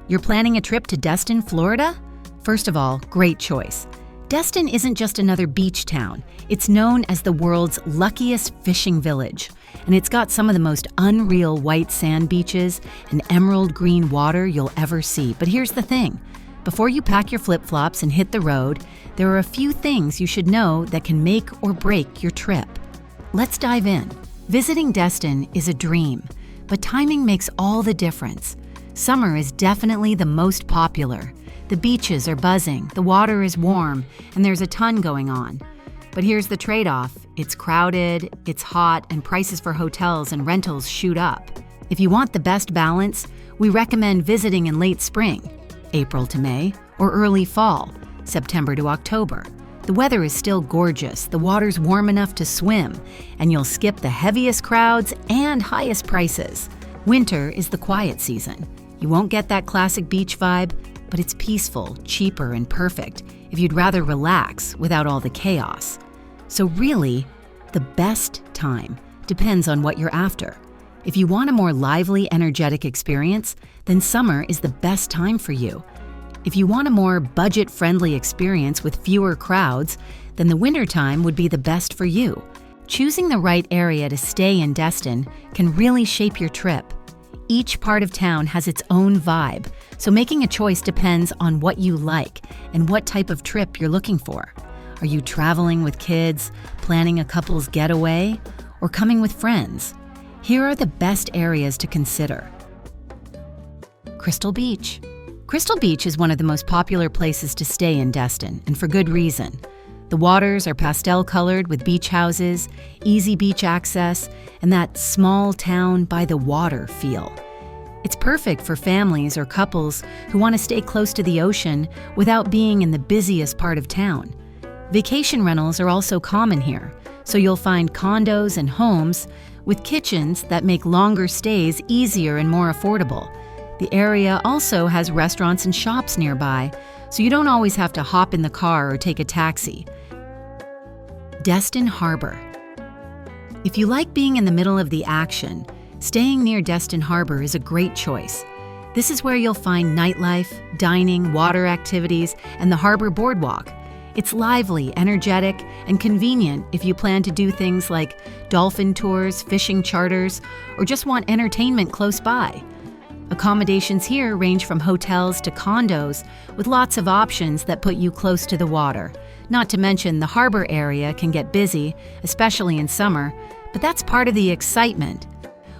You're planning a trip to Destin, Florida? First of all, great choice. Destin isn't just another beach town. It's known as the world's luckiest fishing village, and it's got some of the most unreal white sand beaches and emerald green water you'll ever see. But here's the thing. Before you pack your flip-flops and hit the road, there are a few things you should know that can make or break your trip. Let's dive in. Visiting Destin is a dream, but timing makes all the difference. Summer is definitely the most popular. The beaches are buzzing, the water is warm, and there's a ton going on. But here's the trade-off. It's crowded, it's hot, and prices for hotels and rentals shoot up. If you want the best balance, we recommend visiting in late spring, April to May, or early fall, September to October. The weather is still gorgeous, the water's warm enough to swim, and you'll skip the heaviest crowds and highest prices. Winter is the quiet season. You won't get that classic beach vibe, but it's peaceful, cheaper, and perfect if you'd rather relax without all the chaos. So really, the best time depends on what you're after. If you want a more lively, energetic experience, then summer is the best time for you. If you want a more budget-friendly experience with fewer crowds, then the wintertime would be the best for you. Choosing the right area to stay in Destin can really shape your trip. Each part of town has its own vibe, so making a choice depends on what you like and what type of trip you're looking for. Are you traveling with kids, planning a couple's getaway, or coming with friends? Here are the best areas to consider. Crystal Beach. Crystal Beach is one of the most popular places to stay in Destin, and for good reason. The waters are pastel-colored with beach houses, easy beach access, and that small town by the water feel. It's perfect for families or couples who want to stay close to the ocean without being in the busiest part of town. Vacation rentals are also common here, so you'll find condos and homes with kitchens that make longer stays easier and more affordable. The area also has restaurants and shops nearby, so you don't always have to hop in the car or take a taxi. Destin Harbor. If you like being in the middle of the action, staying near Destin Harbor is a great choice. This is where you'll find nightlife, dining, water activities, and the harbor boardwalk. It's lively, energetic, and convenient if you plan to do things like dolphin tours, fishing charters, or just want entertainment close by. Accommodations here range from hotels to condos, with lots of options that put you close to the water. Not to mention, the harbor area can get busy, especially in summer, but that's part of the excitement.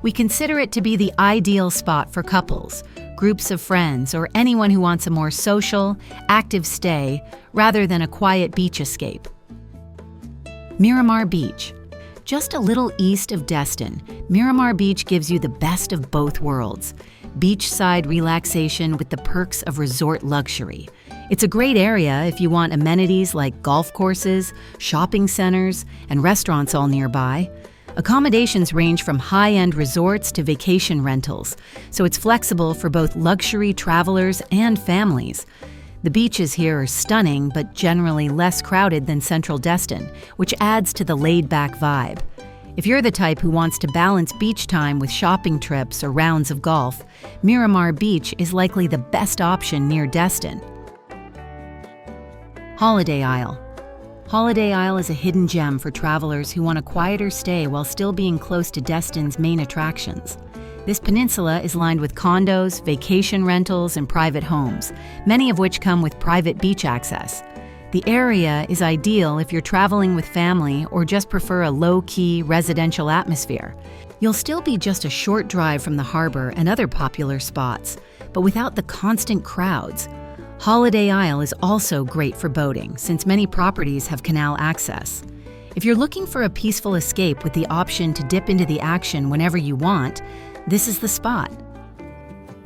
We consider it to be the ideal spot for couples, groups of friends, or anyone who wants a more social, active stay rather than a quiet beach escape. Miramar Beach. Just a little east of Destin, Miramar Beach gives you the best of both worlds. Beachside relaxation with the perks of resort luxury. It's a great area if you want amenities like golf courses, shopping centers, and restaurants all nearby. Accommodations range from high-end resorts to vacation rentals, so it's flexible for both luxury travelers and families. The beaches here are stunning, but generally less crowded than Central Destin, which adds to the laid-back vibe. If you're the type who wants to balance beach time with shopping trips or rounds of golf, Miramar Beach is likely the best option near Destin. Holiday Isle. Holiday Isle is a hidden gem for travelers who want a quieter stay while still being close to Destin's main attractions. This peninsula is lined with condos, vacation rentals, and private homes, many of which come with private beach access. The area is ideal if you're traveling with family or just prefer a low-key residential atmosphere. You'll still be just a short drive from the harbor and other popular spots, but without the constant crowds. Holiday Isle is also great for boating, since many properties have canal access. If you're looking for a peaceful escape with the option to dip into the action whenever you want, this is the spot.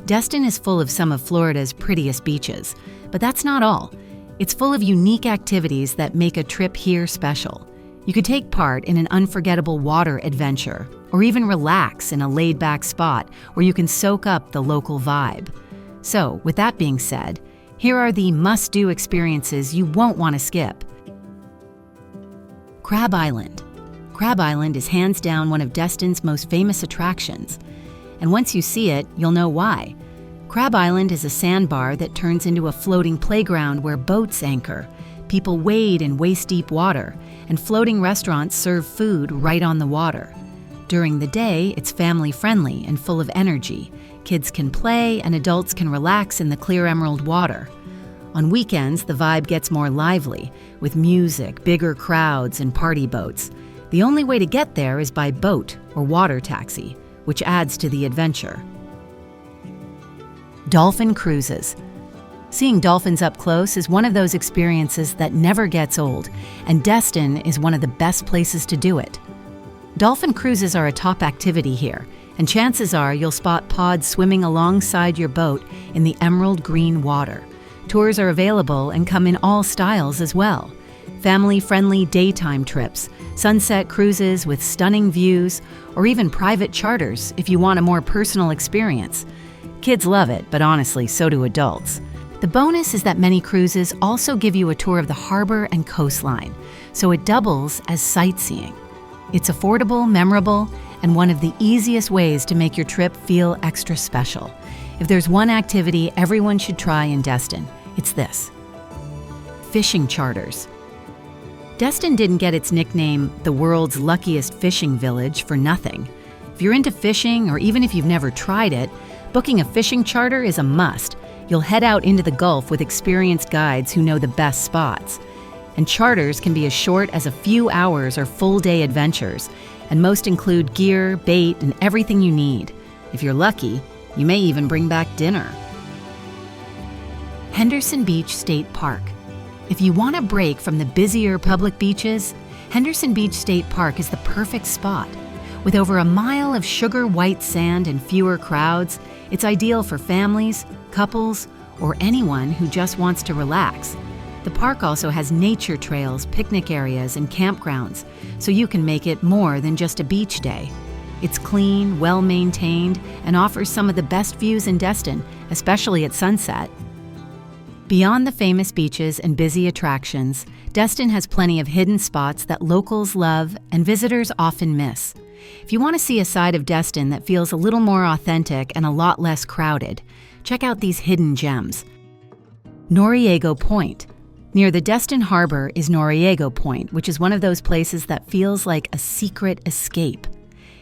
Destin is full of some of Florida's prettiest beaches, but that's not all. It's full of unique activities that make a trip here special. You could take part in an unforgettable water adventure, or even relax in a laid-back spot where you can soak up the local vibe. So, with that being said, here are the must-do experiences you won't want to skip. Crab Island. Crab Island is hands down one of Destin's most famous attractions. And once you see it, you'll know why. Crab Island is a sandbar that turns into a floating playground where boats anchor. People wade in waist-deep water, and floating restaurants serve food right on the water. During the day, it's family-friendly and full of energy. Kids can play and adults can relax in the clear emerald water. On weekends, the vibe gets more lively, with music, bigger crowds, and party boats. The only way to get there is by boat or water taxi, which adds to the adventure. Dolphin cruises. Seeing dolphins up close is one of those experiences that never gets old, and Destin is one of the best places to do it. Dolphin cruises are a top activity here, and chances are you'll spot pods swimming alongside your boat in the emerald green water. Tours are available and come in all styles as well. Family-friendly daytime trips, sunset cruises with stunning views, or even private charters if you want a more personal experience. Kids love it, but honestly, so do adults. The bonus is that many cruises also give you a tour of the harbor and coastline, so it doubles as sightseeing. It's affordable, memorable, and one of the easiest ways to make your trip feel extra special. If there's one activity everyone should try in Destin, it's this: fishing charters. Destin didn't get its nickname, the world's luckiest fishing village, for nothing. If you're into fishing, or even if you've never tried it, booking a fishing charter is a must. You'll head out into the Gulf with experienced guides who know the best spots. And charters can be as short as a few hours or full-day adventures, and most include gear, bait, and everything you need. If you're lucky, you may even bring back dinner. Henderson Beach State Park. If you want a break from the busier public beaches, Henderson Beach State Park is the perfect spot. With over a mile of sugar white sand and fewer crowds, it's ideal for families, couples, or anyone who just wants to relax. The park also has nature trails, picnic areas, and campgrounds, so you can make it more than just a beach day. It's clean, well-maintained, and offers some of the best views in Destin, especially at sunset. Beyond the famous beaches and busy attractions, Destin has plenty of hidden spots that locals love and visitors often miss. If you want to see a side of Destin that feels a little more authentic and a lot less crowded, check out these hidden gems. Norriego Point. Near the Destin Harbor is Norriego Point, which is one of those places that feels like a secret escape.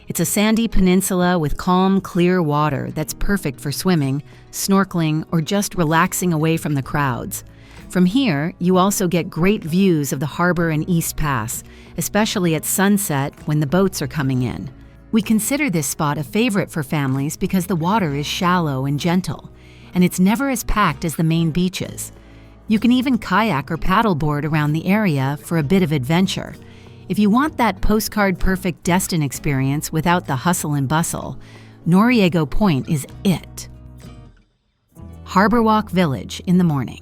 It's a sandy peninsula with calm, clear water that's perfect for swimming, snorkeling, or just relaxing away from the crowds. From here, you also get great views of the harbor and East Pass, especially at sunset when the boats are coming in. We consider this spot a favorite for families because the water is shallow and gentle, and it's never as packed as the main beaches. You can even kayak or paddleboard around the area for a bit of adventure. If you want that postcard-perfect Destin experience without the hustle and bustle, Norriego Point is it. Harbor Walk Village in the morning.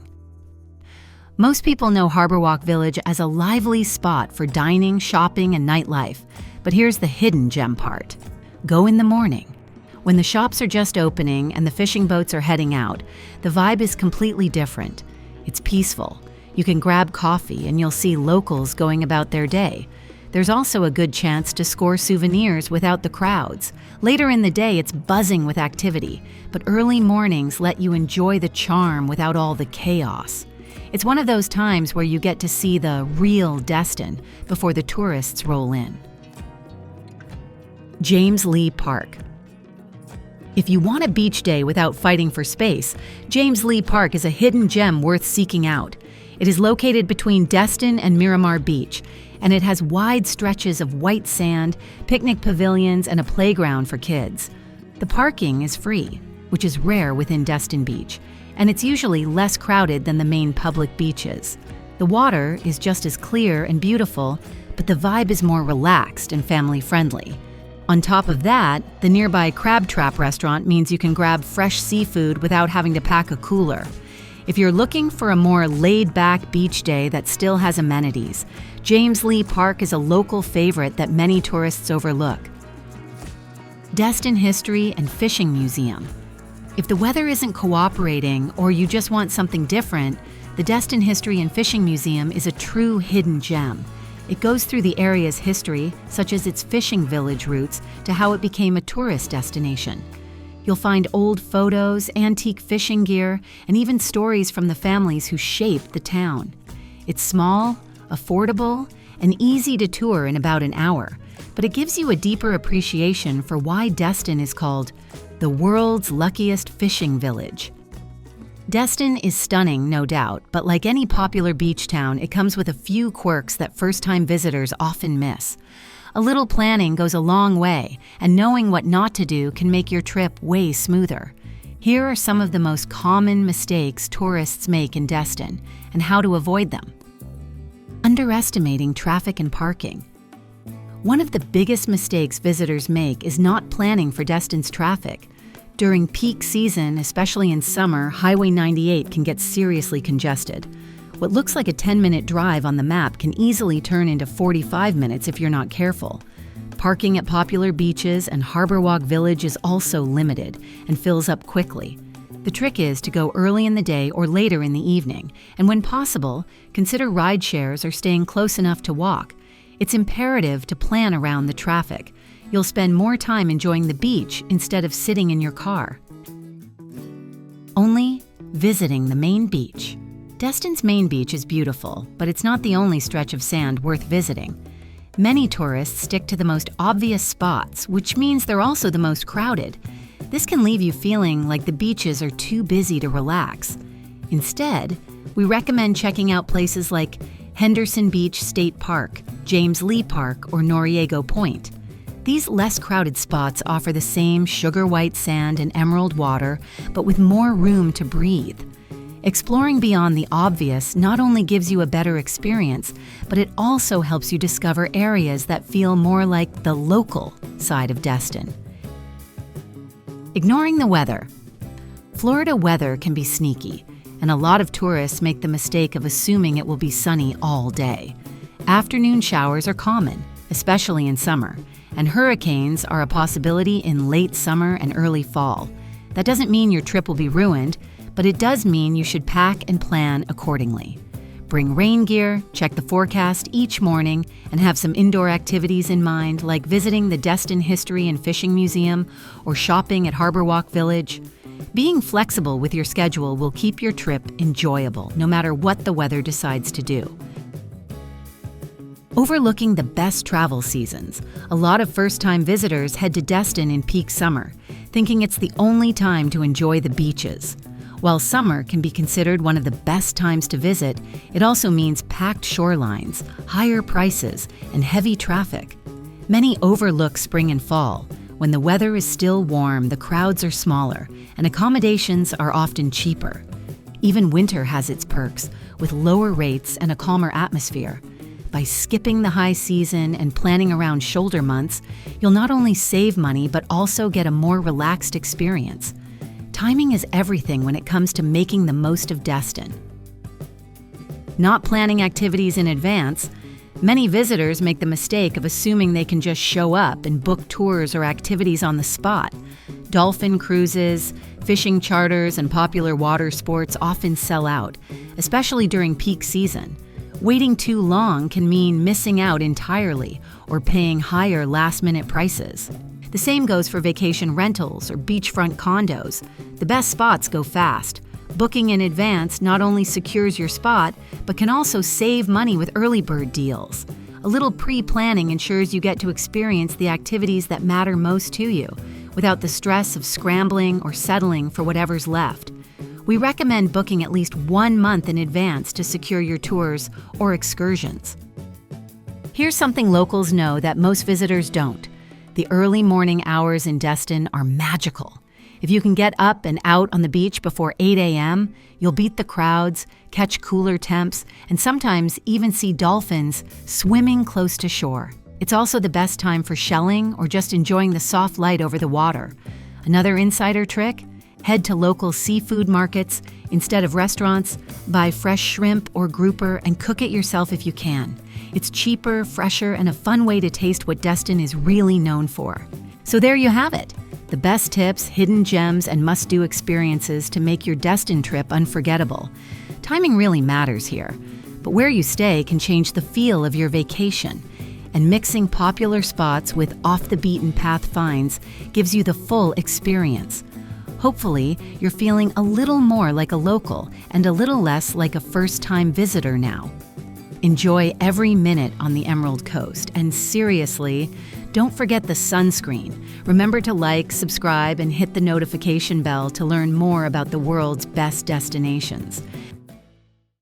Most people know Harbor Walk Village as a lively spot for dining, shopping, and nightlife, but here's the hidden gem part. Go in the morning. When the shops are just opening and the fishing boats are heading out, the vibe is completely different. It's peaceful. You can grab coffee and you'll see locals going about their day. There's also a good chance to score souvenirs without the crowds. Later in the day, it's buzzing with activity, but early mornings let you enjoy the charm without all the chaos. It's one of those times where you get to see the real Destin before the tourists roll in. James Lee Park. If you want a beach day without fighting for space, James Lee Park is a hidden gem worth seeking out. It is located between Destin and Miramar Beach, and it has wide stretches of white sand, picnic pavilions, and a playground for kids. The parking is free, which is rare within Destin Beach, and it's usually less crowded than the main public beaches. The water is just as clear and beautiful, but the vibe is more relaxed and family-friendly. On top of that, the nearby Crab Trap restaurant means you can grab fresh seafood without having to pack a cooler. If you're looking for a more laid-back beach day that still has amenities, James Lee Park is a local favorite that many tourists overlook. Destin History and Fishing Museum. If the weather isn't cooperating or you just want something different, the Destin History and Fishing Museum is a true hidden gem. It goes through the area's history, such as its fishing village roots, to how it became a tourist destination. You'll find old photos, antique fishing gear, and even stories from the families who shaped the town. It's small, affordable, and easy to tour in about an hour, but it gives you a deeper appreciation for why Destin is called the world's luckiest fishing village. Destin is stunning, no doubt, but like any popular beach town, it comes with a few quirks that first-time visitors often miss. A little planning goes a long way, and knowing what not to do can make your trip way smoother. Here are some of the most common mistakes tourists make in Destin, and how to avoid them. Underestimating traffic and parking. One of the biggest mistakes visitors make is not planning for Destin's traffic. During peak season, especially in summer, Highway 98 can get seriously congested. What looks like a 10-minute drive on the map can easily turn into 45 minutes if you're not careful. Parking at popular beaches and Harbor Walk Village is also limited and fills up quickly. The trick is to go early in the day or later in the evening, and when possible, consider ride shares or staying close enough to walk. It's imperative to plan around the traffic. You'll spend more time enjoying the beach instead of sitting in your car. Only visiting the main beach. Destin's main beach is beautiful, but it's not the only stretch of sand worth visiting. Many tourists stick to the most obvious spots, which means they're also the most crowded. This can leave you feeling like the beaches are too busy to relax. Instead, we recommend checking out places like Henderson Beach State Park, James Lee Park, or Norriego Point. These less crowded spots offer the same sugar-white sand and emerald water, but with more room to breathe. Exploring beyond the obvious not only gives you a better experience, but it also helps you discover areas that feel more like the local side of Destin. Ignoring the weather. Florida weather can be sneaky, and a lot of tourists make the mistake of assuming it will be sunny all day. Afternoon showers are common, especially in summer, and hurricanes are a possibility in late summer and early fall. That doesn't mean your trip will be ruined, but it does mean you should pack and plan accordingly. Bring rain gear, check the forecast each morning, and have some indoor activities in mind, like visiting the Destin History and Fishing Museum or shopping at Harbor Walk Village. Being flexible with your schedule will keep your trip enjoyable, no matter what the weather decides to do. Overlooking the best travel seasons, a lot of first-time visitors head to Destin in peak summer, thinking it's the only time to enjoy the beaches. While summer can be considered one of the best times to visit, it also means packed shorelines, higher prices, and heavy traffic. Many overlook spring and fall. When the weather is still warm, the crowds are smaller, and accommodations are often cheaper. Even winter has its perks, with lower rates and a calmer atmosphere. By skipping the high season and planning around shoulder months, you'll not only save money but also get a more relaxed experience. Timing is everything when it comes to making the most of Destin. Not planning activities in advance. Many visitors make the mistake of assuming they can just show up and book tours or activities on the spot. Dolphin cruises, fishing charters, and popular water sports often sell out, especially during peak season. Waiting too long can mean missing out entirely or paying higher last-minute prices. The same goes for vacation rentals or beachfront condos. The best spots go fast. Booking in advance not only secures your spot, but can also save money with early bird deals. A little pre-planning ensures you get to experience the activities that matter most to you, without the stress of scrambling or settling for whatever's left. We recommend booking at least 1 month in advance to secure your tours or excursions. Here's something locals know that most visitors don't. The early morning hours in Destin are magical. If you can get up and out on the beach before 8 a.m., you'll beat the crowds, catch cooler temps, and sometimes even see dolphins swimming close to shore. It's also the best time for shelling or just enjoying the soft light over the water. Another insider trick? Head to local seafood markets instead of restaurants, buy fresh shrimp or grouper, and cook it yourself if you can. It's cheaper, fresher, and a fun way to taste what Destin is really known for. So there you have it. The best tips, hidden gems, and must-do experiences to make your Destin trip unforgettable. Timing really matters here, but where you stay can change the feel of your vacation. And mixing popular spots with off-the-beaten-path finds gives you the full experience. Hopefully, you're feeling a little more like a local and a little less like a first-time visitor now. Enjoy every minute on the Emerald Coast, and seriously, don't forget the sunscreen. Remember to like, subscribe, and hit the notification bell to learn more about the world's best destinations.